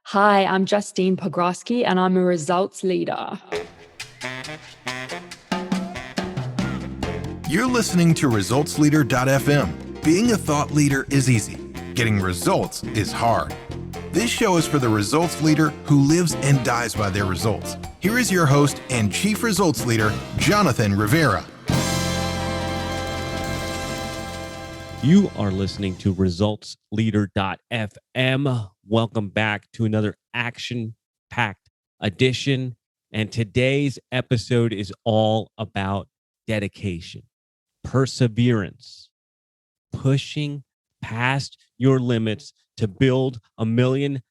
Hi, I'm Justine Pogroske and I'm a results leader. You're listening to ResultsLeader.fm. Being a thought leader is easy. Getting results is hard. This show is for the results leader who lives and dies by their results. Here is your host and Chief Results Leader, Jonathan Rivera. You are listening to ResultsLeader.fm. Welcome back to another action-packed edition. And today's episode is all about dedication, perseverance, pushing past your limits to build $1 million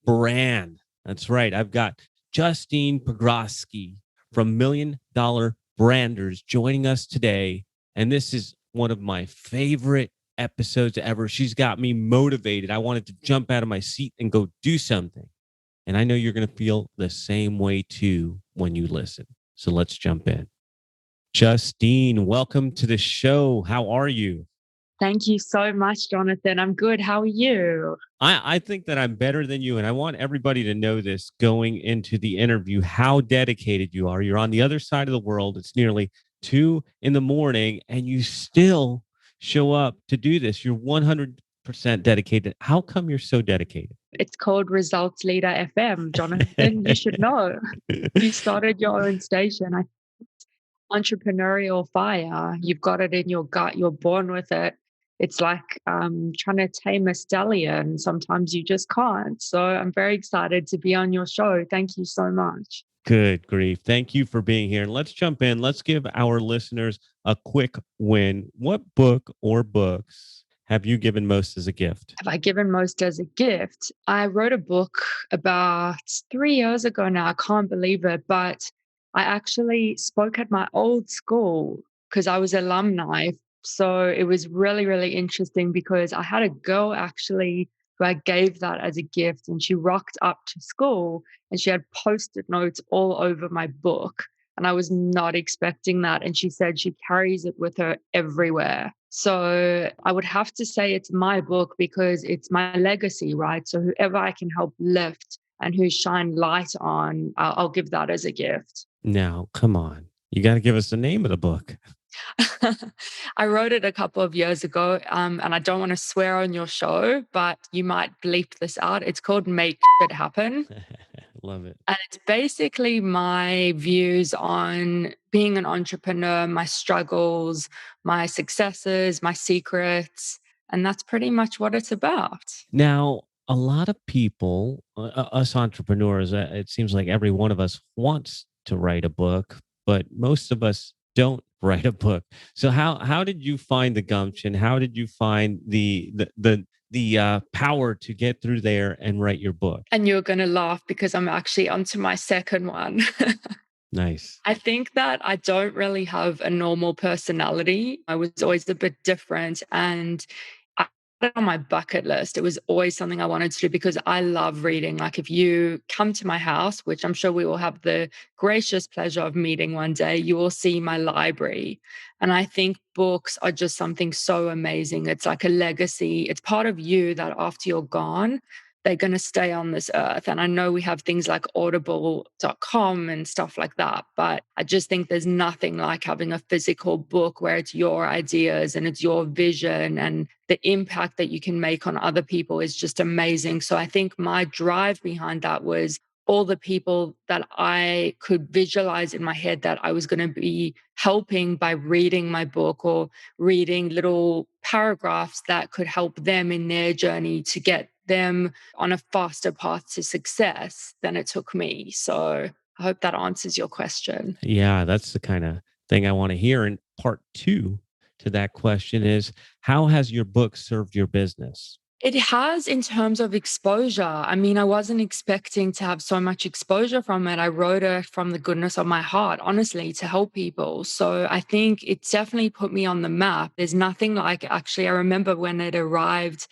brand. That's right. I've got Justine Pogroske from $1 Million Branders joining us today. And this is one of my favorite episodes ever. She's got me motivated. I wanted to jump out of my seat and go do something. And I know you're going to feel the same way too when you listen. So let's jump in. Justine, welcome to the show. How are you? Thank you so much, Jonathan. I'm good. How are you? I think that I'm better than you. And I want everybody to know this going into the interview, how dedicated you are. You're on the other side of the world. It's nearly 2 a.m. and you still show up to do this. You're 100% dedicated. How come you're so dedicated? It's called Results Leader FM, Jonathan. You should know. You started your own station. Entrepreneurial fire. You've got it in your gut. You're born with it. It's like trying to tame a stallion. Sometimes you just can't. So I'm very excited to be on your show. Thank you so much. Good grief. Thank you for being here. Let's jump in. Let's give our listeners a quick win. What book or books have you given most as a gift? Have I given most as a gift? I wrote a book about 3 years ago now. I can't believe it. But I actually spoke at my old school because I was alumni. So it was really, really interesting because I had a girl actually who I gave that as a gift, and she rocked up to school and she had post-it notes all over my book. And I was not expecting that. And she said she carries it with her everywhere. So I would have to say it's my book because it's my legacy, right? So whoever I can help lift and who shine light on, I'll give that as a gift. Now, come on. You got to give us the name of the book. I wrote it a couple of years ago, and I don't want to swear on your show, but you might bleep this out. It's called Make It Happen. Love it. And it's basically my views on being an entrepreneur, my struggles, my successes, my secrets. And that's pretty much what it's about. Now, a lot of people, us entrepreneurs, it seems like every one of us wants to write a book, but most of us don't write a book. So how did you find the gumption? How did you find the power to get through there and write your book? And you're going to laugh because I'm actually onto my second one. Nice. I think that I don't really have a normal personality. I was always a bit different, and I had it on my bucket list. It was always something I wanted to do because I love reading. Like if you come to my house, which I'm sure we will have the gracious pleasure of meeting one day, you will see my library. And I think books are just something so amazing. It's like a legacy. It's part of you that after you're gone, they're going to stay on this earth. And I know we have things like audible.com and stuff like that, but I just think there's nothing like having a physical book where it's your ideas and it's your vision, and the impact that you can make on other people is just amazing. So I think my drive behind that was all the people that I could visualize in my head that I was going to be helping by reading my book or reading little paragraphs that could help them in their journey to get them on a faster path to success than it took me. So I hope that answers your question. Yeah, that's the kind of thing I want to hear. And part two to that question is, how has your book served your business? It has in terms of exposure. I mean, I wasn't expecting to have so much exposure from it. I wrote it from the goodness of my heart, honestly, to help people. So I think it definitely put me on the map. There's nothing like, actually, I remember when it arrived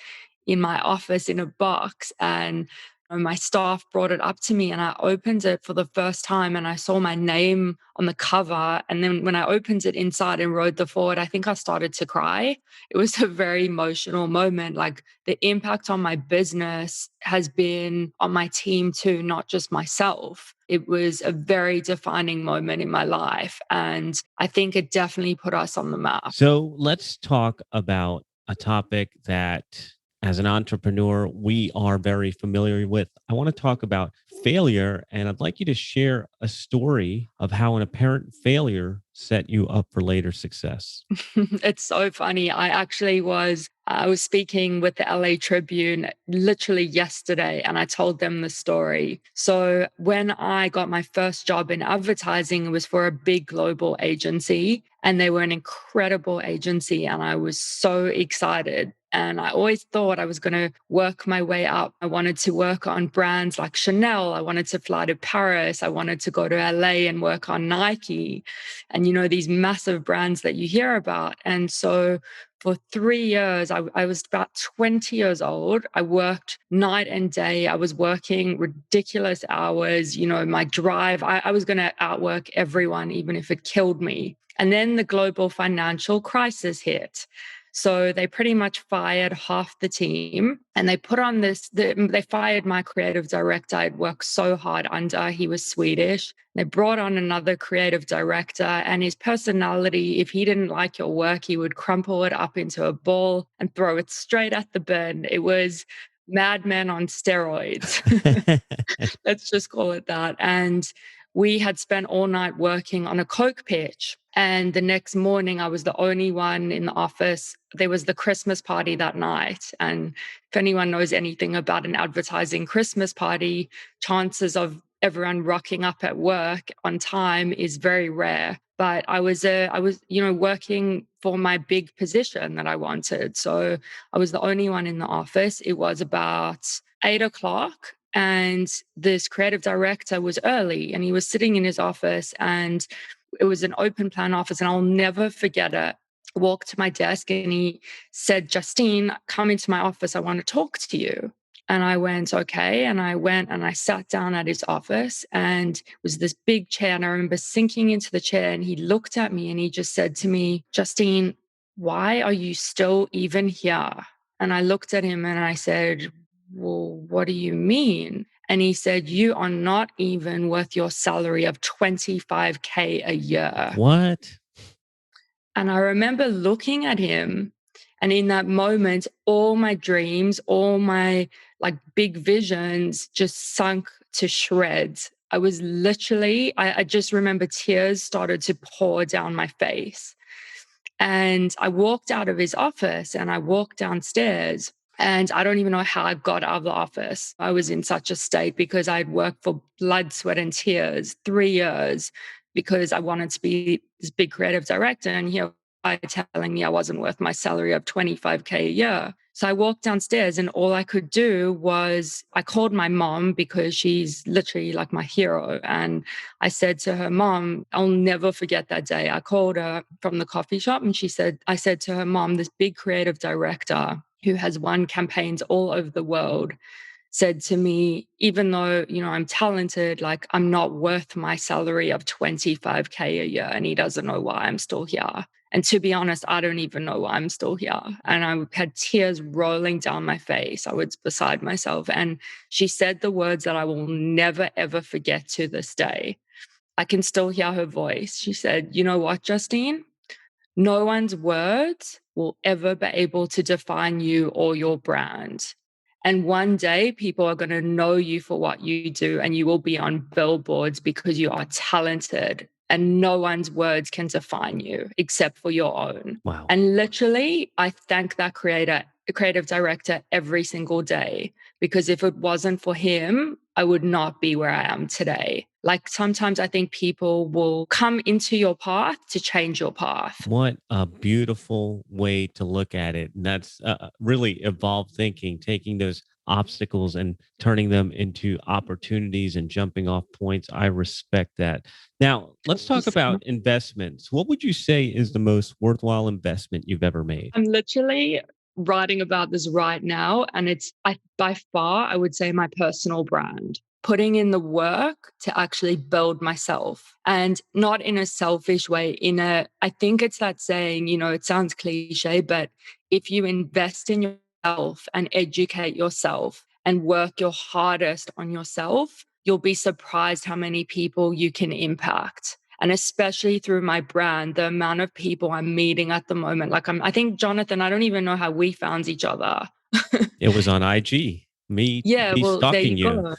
in my office in a box, and My staff brought it up to me and I opened it for the first time and I saw my name on the cover. And then when I opened it inside and wrote the forward, I think I started to cry. It was a very emotional moment. Like the impact on my business has been on my team too, not just myself. It was a very defining moment in my life. And I think it definitely put us on the map. So let's talk about a topic that, as an entrepreneur, we are very familiar with. I want to talk about failure, and I'd like you to share a story of how an apparent failure set you up for later success. It's so funny. I was speaking with the LA Tribune literally yesterday and I told them the story. So when I got my first job in advertising, it was for a big global agency and they were an incredible agency and I was so excited. And I always thought I was going to work my way up. I wanted to work on brands like Chanel. I wanted to fly to Paris. I wanted to go to LA and work on Nike and, these massive brands that you hear about. And so for 3 years, I was about 20 years old. I worked night and day. I was working ridiculous hours. My drive, I was going to outwork everyone, even if it killed me. And then the global financial crisis hit. So they pretty much fired half the team and they put on they fired my creative director. I'd worked so hard under. He was Swedish. They brought on another creative director and his personality, if he didn't like your work, he would crumple it up into a ball and throw it straight at the bin. It was Mad Men on steroids. Let's just call it that. And we had spent all night working on a Coke pitch. And the next morning, I was the only one in the office. There was the Christmas party that night. And if anyone knows anything about an advertising Christmas party, chances of everyone rocking up at work on time is very rare. But I was, working for my big position that I wanted. So I was the only one in the office. It was about 8 o'clock. And this creative director was early and he was sitting in his office and it was an open plan office. And I'll never forget it. I walked to my desk and he said, Justine, come into my office. I want to talk to you. And I went, okay. And I went and I sat down at his office and it was this big chair. And I remember sinking into the chair and he looked at me and he just said to me, Justine, why are you still even here? And I looked at him and I said, well, what do you mean? And he said, you are not even worth your salary of 25K a year. What? And I remember looking at him and in that moment, all my dreams, all my like big visions just sunk to shreds. I was literally, I just remember tears started to pour down my face. And I walked out of his office and I walked downstairs. And I don't even know how I got out of the office. I was in such a state because I'd worked for blood, sweat, and tears 3 years because I wanted to be this big creative director. And here I telling me I wasn't worth my salary of 25K a year. So I walked downstairs and all I could do was I called my mom because she's literally like my hero. And I said to her, Mom, I'll never forget that day. I called her from the coffee shop and I said to her, Mom, this big creative director who has won campaigns all over the world said to me, even though, I'm talented, like I'm not worth my salary of 25K a year. And he doesn't know why I'm still here. And to be honest, I don't even know why I'm still here. And I had tears rolling down my face. I was beside myself. And she said the words that I will never, ever forget to this day. I can still hear her voice. She said, you know what, Justine? No one's words will ever be able to define you or your brand. And one day people are going to know you for what you do and you will be on billboards because you are talented and no one's words can define you except for your own. Wow. And literally, I thank that creative director every single day because if it wasn't for him, I would not be where I am today. Like sometimes I think people will come into your path to change your path. What a beautiful way to look at it. And that's really evolved thinking, taking those obstacles and turning them into opportunities and jumping off points. I respect that. Now, let's talk about investments. What would you say is the most worthwhile investment you've ever made? I'm literally writing about this right now. And by far, I would say my personal brand. Putting in the work to actually build myself and not in a selfish way. I think it's that saying, it sounds cliche, but if you invest in yourself and educate yourself and work your hardest on yourself, you'll be surprised how many people you can impact. And especially through my brand, the amount of people I'm meeting at the moment. I think, Jonathan, I don't even know how we found each other. It was on IG. Yeah, Me well, there you stalking you. go.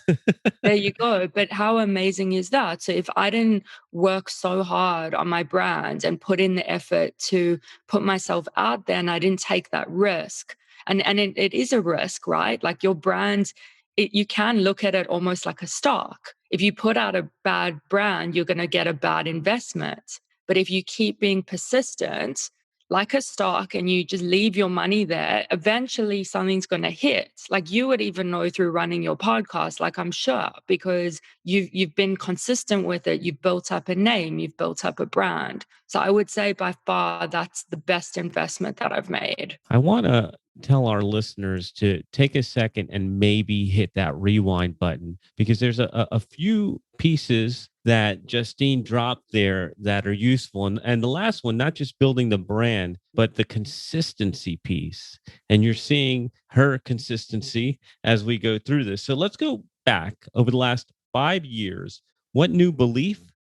There you go. But how amazing is that? So if I didn't work so hard on my brand and put in the effort to put myself out there and I didn't take that risk, and it is a risk, right? Like your brand, you can look at it almost like a stock. If you put out a bad brand, you're going to get a bad investment. But if you keep being persistent, like a stock, and you just leave your money there, eventually something's going to hit. Like you would even know through running your podcast, like I'm sure, because you've been consistent with it. You've built up a name, you've built up a brand. So I would say by far that's the best investment that I've made. I want to tell our listeners to take a second and maybe hit that rewind button because there's a few pieces that Justine dropped there that are useful. And the last one, not just building the brand, but the consistency piece. And you're seeing her consistency as we go through this. So let's go back over the last 5 years. What new belief,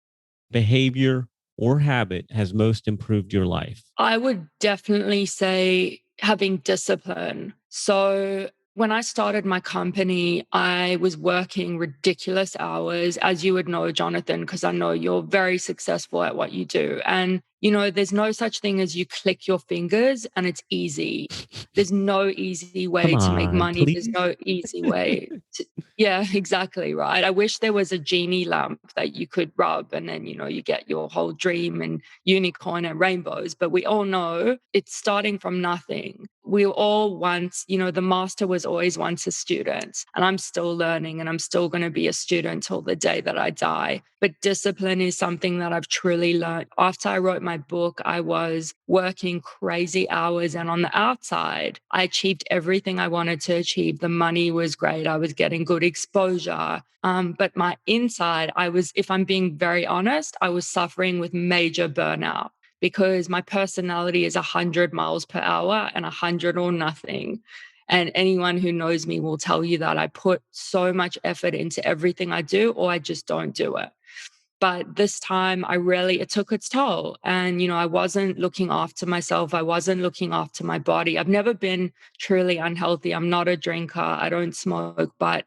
behavior, or habit has most improved your life? I would definitely say having discipline. So when I started my company, I was working ridiculous hours, as you would know, Jonathan, because I know you're very successful at what you do. And, there's no such thing as you click your fingers and it's easy. There's no easy Come way to make on, money. There's please. no easy way to, yeah, exactly right. I wish there was a genie lamp that you could rub and then, you get your whole dream and unicorn and rainbows. But we all know it's starting from nothing. We all once, the master was always once a student, and I'm still learning and I'm still going to be a student till the day that I die. But discipline is something that I've truly learned. After I wrote my book, I was working crazy hours, and on the outside, I achieved everything I wanted to achieve. The money was great. I was getting good exposure. But my inside, if I'm being very honest, I was suffering with major burnout because my personality is 100 miles per hour and 100 or nothing. And anyone who knows me will tell you that I put so much effort into everything I do, or I just don't do it. But this time it took its toll. And, I wasn't looking after myself. I wasn't looking after my body. I've never been truly unhealthy. I'm not a drinker. I don't smoke, but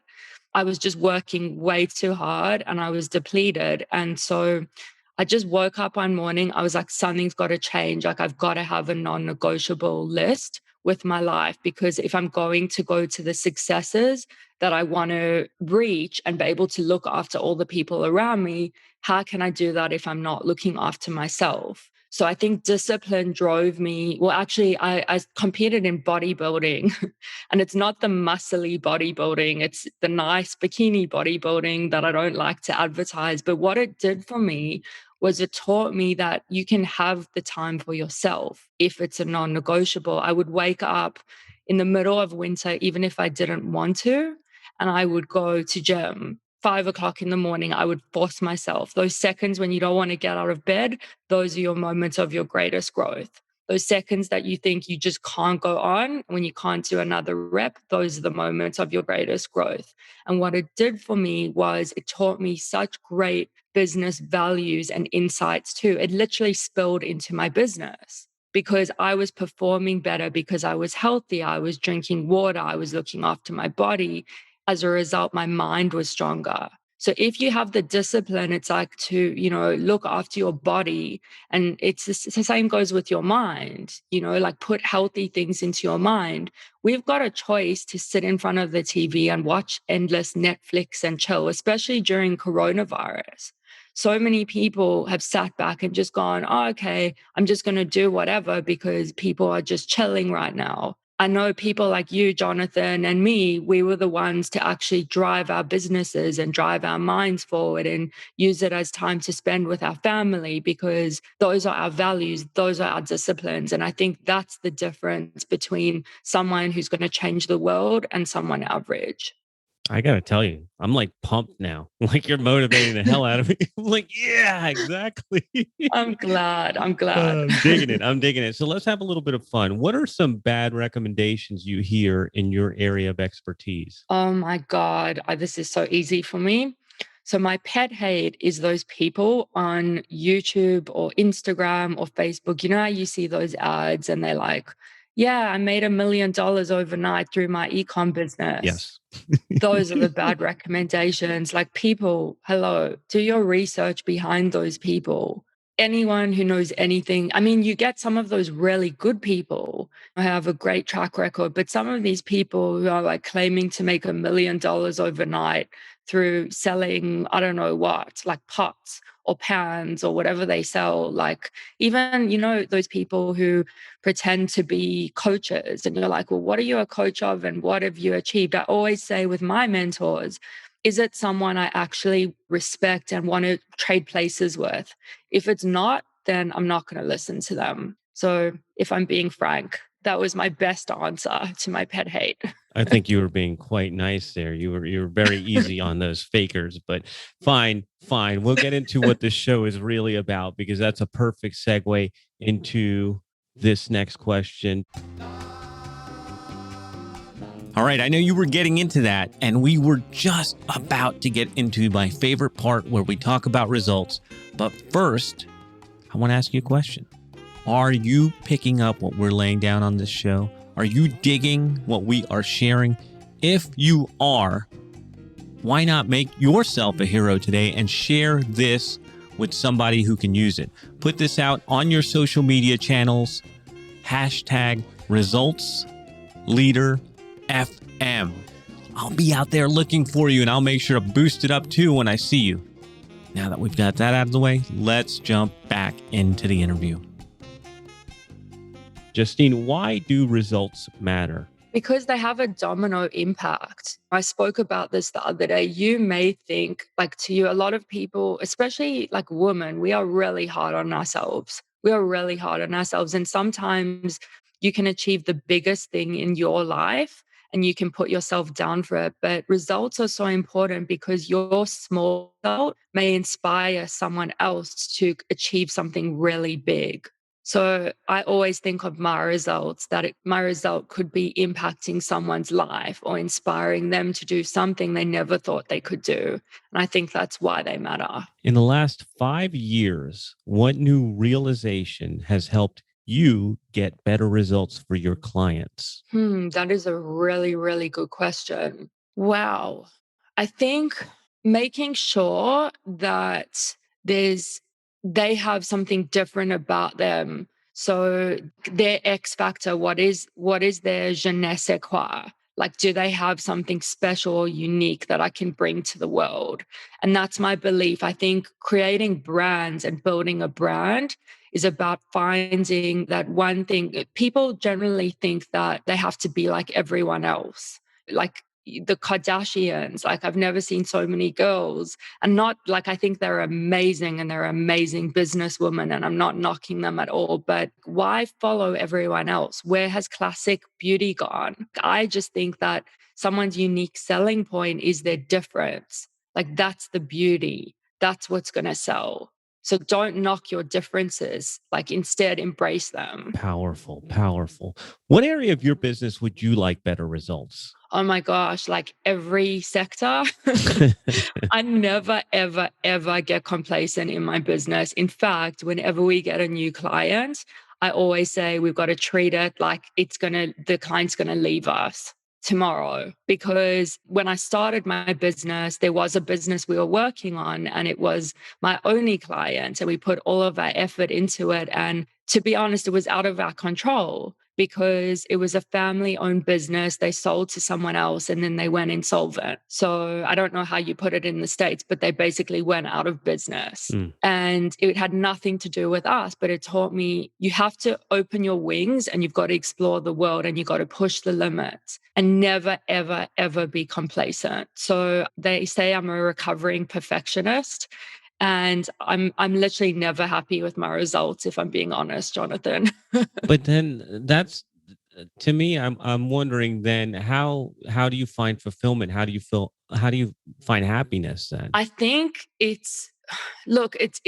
I was just working way too hard and I was depleted. And so I just woke up one morning. I was like, something's got to change. Like, I've got to have a non negotiable list with my life, because if I'm going to go to the successes that I want to reach and be able to look after all the people around me, how can I do that if I'm not looking after myself? So I think discipline drove me. Well, actually, I competed in bodybuilding, and it's not the muscly bodybuilding, it's the nice bikini bodybuilding that I don't like to advertise. But what it did for me was it taught me that you can have the time for yourself if it's a non negotiable. I would wake up in the middle of winter, even if I didn't want to, and I would go to gym. 5 o'clock in the morning, I would force myself. Those seconds when you don't want to get out of bed, those are your moments of your greatest growth. Those seconds that you think you just can't go on, when you can't do another rep, those are the moments of your greatest growth. And what it did for me was it taught me such great business values and insights too. It literally spilled into my business because I was performing better, because I was healthy, I was drinking water, I was looking after my body. As a result, my mind was stronger. So if you have the discipline, it's like to, look after your body. And it's the same goes with your mind, like put healthy things into your mind. We've got a choice to sit in front of the TV and watch endless Netflix and chill, especially during coronavirus. So many people have sat back and just gone, oh, okay, I'm just going to do whatever because people are just chilling right now. I know people like you, Jonathan, and me, we were the ones to actually drive our businesses and drive our minds forward and use it as time to spend with our family because those are our values, those are our disciplines. And I think that's the difference between someone who's going to change the world and someone average. I gotta tell you, I'm like pumped now. Like you're motivating the hell out of me. I'm like, yeah, exactly. I'm glad. I'm glad. I'm digging it. I'm digging it. So let's have a little bit of fun. What are some bad recommendations you hear in your area of expertise? Oh my God, this is so easy for me. So, my pet hate is those people on YouTube or Instagram or Facebook. You know how you see those ads and they're like, yeah, I made $1 million overnight through my ecom business. Yes. Those are the bad recommendations. Like, people, hello, do your research behind those people. Anyone who knows anything, I mean, you get some of those really good people who have a great track record, but some of these people who are like claiming to make $1 million overnight through selling, I don't know what, like pots or pans or whatever they sell. Like, even, those people who pretend to be coaches. And you're like, well, what are you a coach of and what have you achieved? I always say with my mentors, is it someone I actually respect and want to trade places with? If it's not, then I'm not going to listen to them. So if I'm being frank, that was my best answer to my pet hate. I think you were being quite nice there. You were very easy on those fakers, but fine, fine. We'll get into what this show is really about because that's a perfect segue into this next question. All right, I know you were getting into that, and we were just about to get into my favorite part where we talk about results. But first, I want to ask you a question. Are you picking up what we're laying down on this show? Are you digging what we are sharing? If you are, why not make yourself a hero today and share this with somebody who can use it? Put this out on your social media channels. #ResultsLeaderFM. I'll be out there looking for you and I'll make sure to boost it up too when I see you. Now that we've got that out of the way, let's jump back into the interview. Justine, why do results matter? Because they have a domino impact. I spoke about this the other day. You may think, like, to you, a lot of people, especially like women, we are really hard on ourselves. We are really hard on ourselves. And sometimes you can achieve the biggest thing in your life and you can put yourself down for it. But results are so important because your small result may inspire someone else to achieve something really big. So I always think of my results, that my result could be impacting someone's life or inspiring them to do something they never thought they could do. And I think that's why they matter. In the last 5 years, what new realization has helped you get better results for your clients? That is a really, really good question. Wow. I think making sure that there's they have something different about them. So their X factor, what is their je ne sais quoi? Like, do they have something special or unique that I can bring to the world? And that's my belief. I think creating brands and building a brand is about finding that one thing. People generally think that they have to be like everyone else. Like the Kardashians, like I've never seen so many girls, and not like, I think they're amazing and they're amazing businesswomen and I'm not knocking them at all, but why follow everyone else? Where has classic beauty gone? I just think that someone's unique selling point is their difference. Like, that's the beauty. That's what's going to sell. So don't knock your differences, like instead embrace them. Powerful, powerful. What area of your business would you like better results? Oh my gosh, like every sector. I never, ever, ever get complacent in my business. In fact, whenever we get a new client, I always say we've got to treat it like the client's going to leave us tomorrow. Because when I started my business, there was a business we were working on and it was my only client. And we put all of our effort into it. And to be honest, it was out of our control. because it was a family owned business. They sold to someone else and then they went insolvent. So I don't know how you put it in the States, but they basically went out of business. Mm. And it had nothing to do with us, but it taught me you have to open your wings and you've got to explore the world and you've got to push the limits and never, ever, ever be complacent. So they say I'm a recovering perfectionist. And I'm literally never happy with my results, if I'm being honest, Jonathan. But then that's to me, I'm wondering then how do you find fulfillment? How do you feel? How do you find happiness then? I think look, it's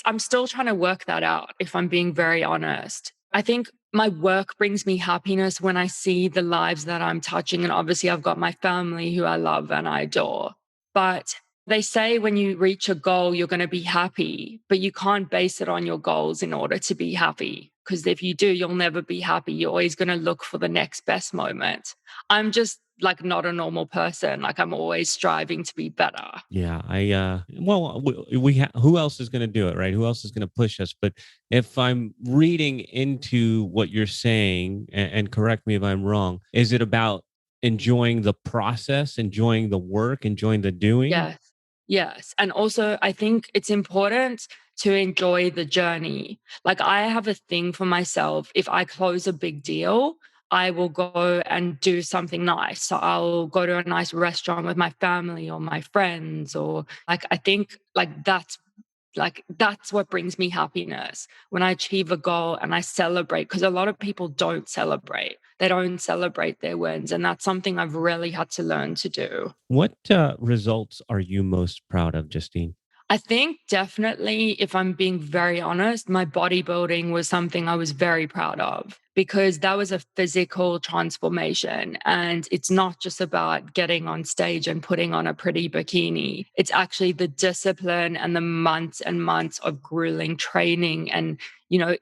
I'm still trying to work that out, if I'm being very honest. I think my work brings me happiness when I see the lives that I'm touching. And obviously, I've got my family who I love and I adore. But they say when you reach a goal, you're going to be happy, but you can't base it on your goals in order to be happy. Because if you do, you'll never be happy. You're always going to look for the next best moment. I'm just like not a normal person. Like I'm always striving to be better. Yeah, well, who else is going to do it, right? Who else is going to push us? But if I'm reading into what you're saying, and correct me if I'm wrong, is it about enjoying the process, enjoying the work, enjoying the doing? Yes. Yes. And also, I think it's important to enjoy the journey. Like, I have a thing for myself. If I close a big deal, I will go and do something nice. So I'll go to a nice restaurant with my family or my friends, or like, I think that's what brings me happiness when I achieve a goal and I celebrate, because a lot of people don't celebrate. They don't celebrate their wins. And that's something I've really had to learn to do. What results are you most proud of, Justine? I think definitely, if I'm being very honest, my bodybuilding was something I was very proud of because that was a physical transformation. And it's not just about getting on stage and putting on a pretty bikini. It's actually the discipline and the months and months of grueling training and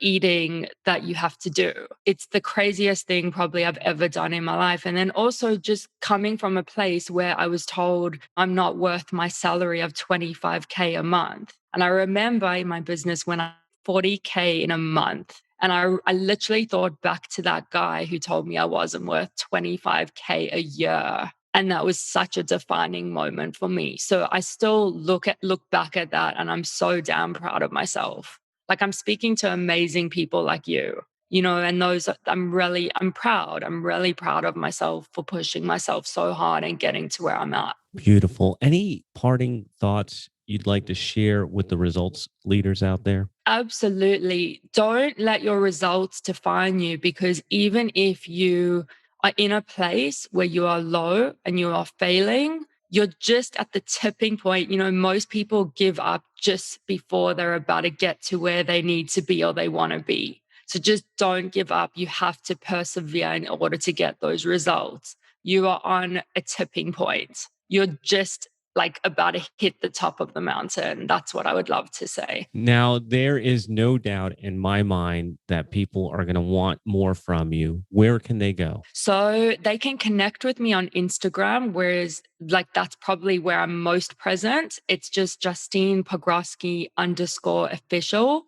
eating that you have to do. It's the craziest thing probably I've ever done in my life. And then also just coming from a place where I was told I'm not worth my salary of 25K a month. And I remember in my business when I 40K in a month. And I literally thought back to that guy who told me I wasn't worth 25K a year. And that was such a defining moment for me. So I still look back at that and I'm so damn proud of myself. Like I'm speaking to amazing people like you, and those I'm proud. I'm really proud of myself for pushing myself so hard and getting to where I'm at. Beautiful. Any parting thoughts you'd like to share with the results leaders out there? Absolutely. Don't let your results define you, because even if you are in a place where you are low and you are failing, you're just at the tipping point. Most people give up just before they're about to get to where they need to be or they want to be. So just don't give up. You have to persevere in order to get those results. You are on a tipping point. You're just like about to hit the top of the mountain. That's what I would love to say. Now, there is no doubt in my mind that people are going to want more from you. Where can they go? So they can connect with me on Instagram, whereas like that's probably where I'm most present. It's just Justine Pogroske _official.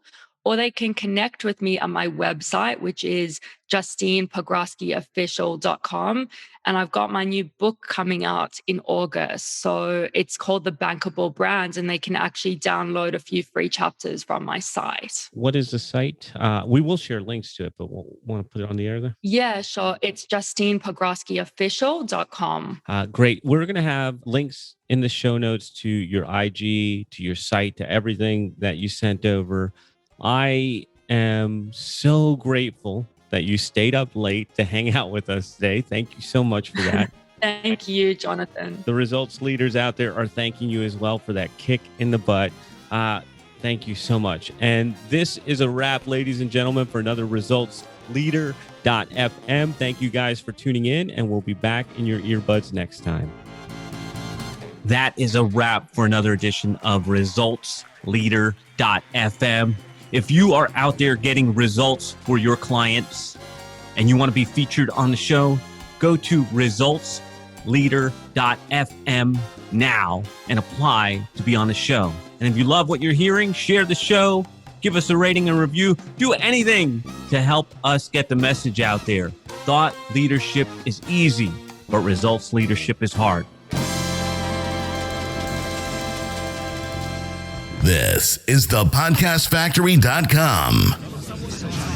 Or they can connect with me on my website, which is JustinePogroskeOfficial.com. And I've got my new book coming out in August. So it's called The Bankable Brands, and they can actually download a few free chapters from my site. What is the site? We will share links to it, but we'll want to put it on the air there. Yeah, sure. It's JustinePogroskeOfficial.com. Great. We're going to have links in the show notes to your IG, to your site, to everything that you sent over. I am so grateful that you stayed up late to hang out with us today. Thank you so much for that. Thank you, Jonathan. The results leaders out there are thanking you as well for that kick in the butt. Thank you so much. And this is a wrap, ladies and gentlemen, for another Results Leader.fm. Thank you guys for tuning in, and we'll be back in your earbuds next time. That is a wrap for another edition of Results Leader.fm. If you are out there getting results for your clients and you want to be featured on the show, go to resultsleader.fm now and apply to be on the show. And if you love what you're hearing, share the show, give us a rating and review. Do anything to help us get the message out there. Thought leadership is easy, but results leadership is hard. This is thepodcastfactory.com.